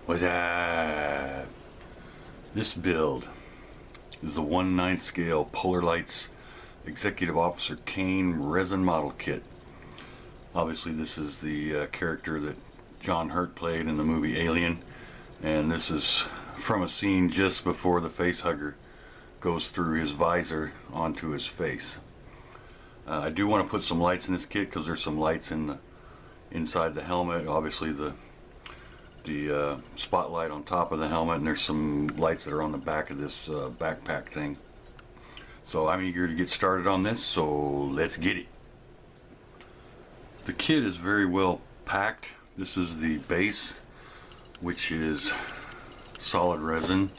What's up? This build is the 1/9 scale Polar Lights Executive Officer KANE resin model kit. Obviously this is the character that John Hurt played in the movie Alien, and this is from a scene just before the face hugger goes through his visor onto his face. I do want to put some lights in this kit because there's some lights inside the helmet. Obviously the spotlight on top of the helmet, and there's some lights that are on the back of this backpack thing. So I'm eager to get started on this, so let's get it. The kit is very well packed. This is the base, which is solid resin,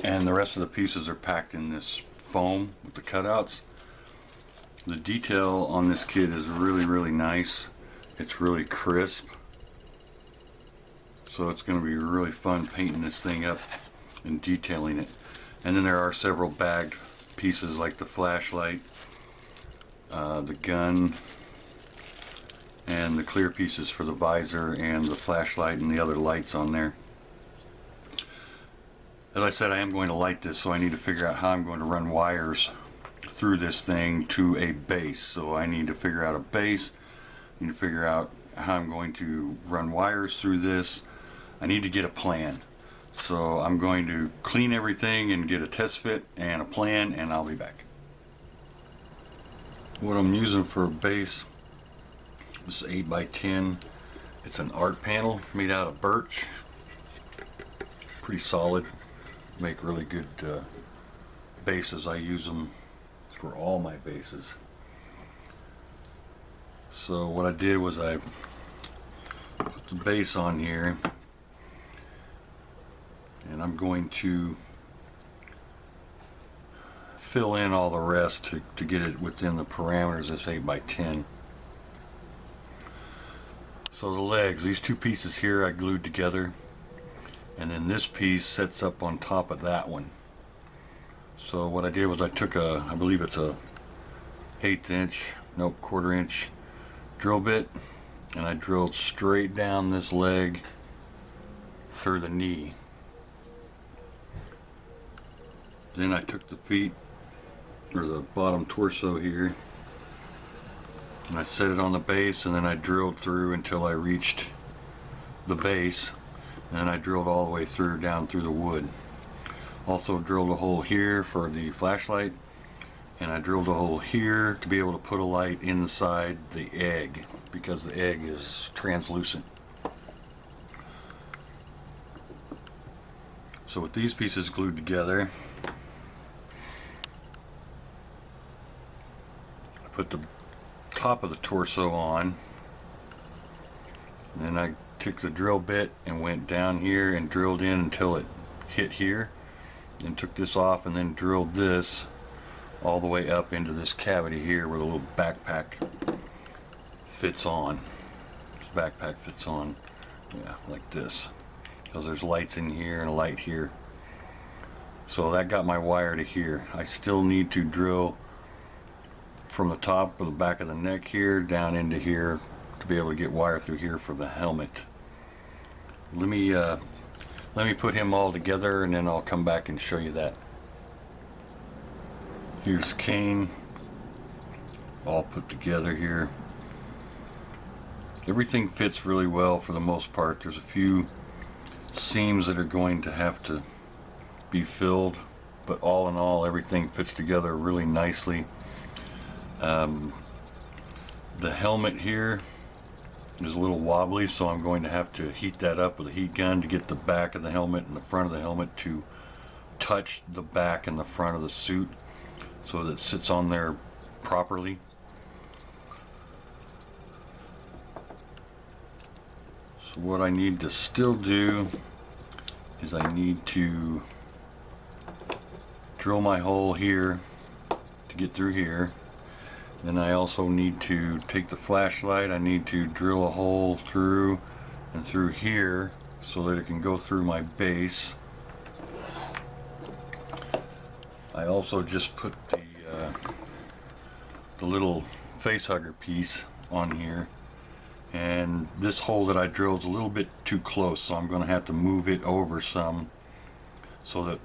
and the rest of the pieces are packed in this foam with the cutouts. The detail on this kit is really nice. It's really crisp, so it's going to be really fun painting this thing up and detailing it. And then there are several bagged pieces like the flashlight, the gun, and the clear pieces for the visor and the flashlight and the other lights on there. As I said, I am going to light this, so I need to figure out how I'm going to run wires through this thing to a base. So I need to figure out a base. I need to figure out how I'm going to run wires through this. I need to get a plan. So I'm going to clean everything and get a test fit and a plan, and I'll be back. What I'm using for a base, this is 8x10. It's an art panel made out of birch. Pretty solid. Make really good bases. I use them for all my bases. So what I did was I put the base on here, and I'm going to fill in all the rest to get it within the parameters of this 8x10. So the legs, these two pieces here I glued together, and then this piece sets up on top of that one. So what I did was I took I believe it's a 1/8 inch, nope, 1/4 inch drill bit, and I drilled straight down this leg through the knee. Then I took the feet, or the bottom torso here, and I set it on the base, and then I drilled through until I reached the base, and then I drilled all the way through, down through the wood. Also drilled a hole here for the flashlight, and I drilled a hole here to be able to put a light inside the egg, because the egg is translucent. So with these pieces glued together, I put the top of the torso on, and then I took the drill bit and went down here and drilled in until it hit here, and took this off, and then drilled this all the way up into this cavity here where the little backpack fits on. This backpack fits on, yeah, like this, because there's lights in here and a light here. So that got my wire to here. I still need to drill from the top of the back of the neck here down into here to be able to get wire through here for the helmet. Let me put him all together, and then I'll come back and show you that. Here's KANE all put together here. Everything fits really well for the most part. There's a few seams that are going to have to be filled, but all in all everything fits together really nicely. The helmet here is a little wobbly, so I'm going to have to heat that up with a heat gun to get the back of the helmet and the front of the helmet to touch the back and the front of the suit so that it sits on there properly. So what I need to still do is I need to drill my hole here to get through here. Then I also need to take the flashlight, I need to drill a hole through and through here so that it can go through my base. I also just put the little face hugger piece on here, and this hole that I drilled is a little bit too close, so I'm going to have to move it over some so that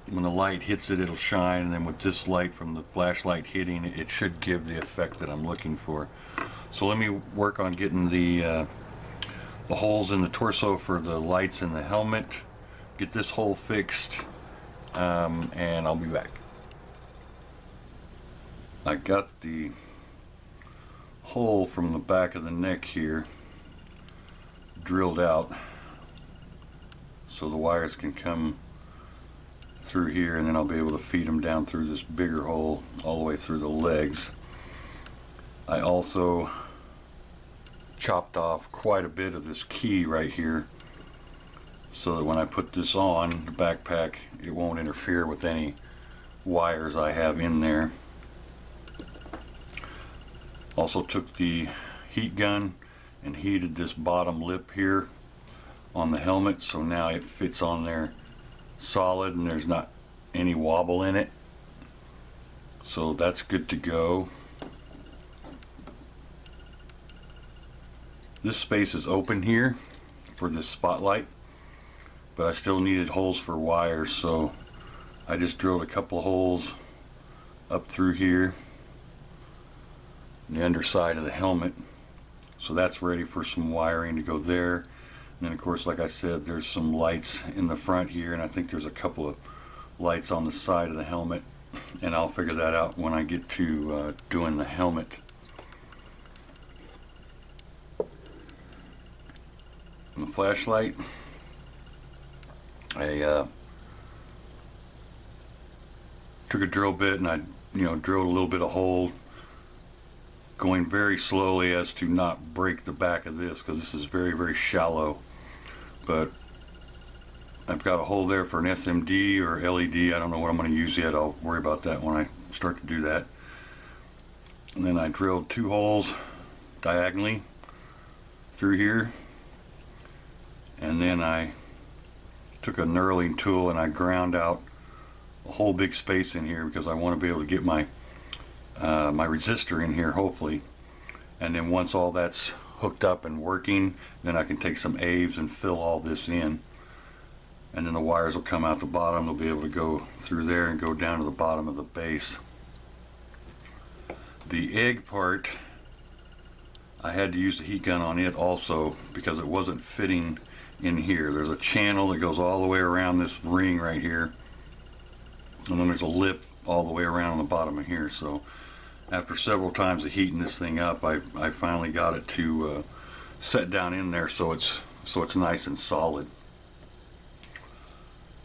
when the light hits it, it'll shine, and then with this light from the flashlight hitting it, it should give the effect that I'm looking for. So let me work on getting the holes in the torso for the lights in the helmet, get this hole fixed, and I'll be back. I got the hole from the back of the neck here drilled out so the wires can come through here, and then I'll be able to feed them down through this bigger hole all the way through the legs. I also chopped off quite a bit of this key right here so that when I put this on the backpack, it won't interfere with any wires I have in there. Also took the heat gun and heated this bottom lip here on the helmet, so now it fits on there solid and there's not any wobble in it, so that's good to go. This space is open here for this spotlight, but I still needed holes for wires, so I just drilled a couple of holes up through here, the underside of the helmet, so that's ready for some wiring to go there. And then of course, like I said, there's some lights in the front here, and I think there's a couple of lights on the side of the helmet, and I'll figure that out when I get to doing the helmet. And the flashlight, I took a drill bit and I drilled a little bit of hole, going very slowly as to not break the back of this, because this is very, very shallow. But I've got a hole there for an SMD or LED. I don't know what I'm going to use yet. I'll worry about that when I start to do that. And then I drilled 2 holes diagonally through here, and then I took a knurling tool and I ground out a whole big space in here because I want to be able to get my my resistor in here, hopefully. And then once all that's hooked up and working, then I can take some Aves and fill all this in, and then the wires will come out the bottom. They'll be able to go through there and go down to the bottom of the base. The egg part, I had to use the heat gun on it also because it wasn't fitting in here. There's a channel that goes all the way around this ring right here, and then there's a lip all the way around on the bottom of here. So after several times of heating this thing up, I finally got it to set down in there so it's nice and solid.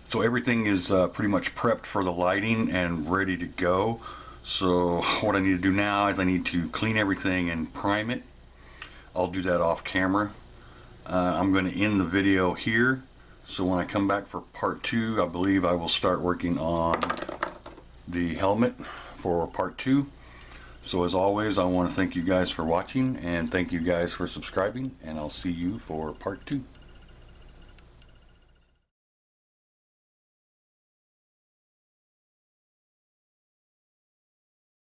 So everything is pretty much prepped for the lighting and ready to go. So what I need to do now is I need to clean everything and prime it. I'll do that off camera. I'm going to end the video here, so when I come back for part 2, I believe I will start working on the helmet for part 2. So as always, I want to thank you guys for watching, and thank you guys for subscribing, and I'll see you for part 2.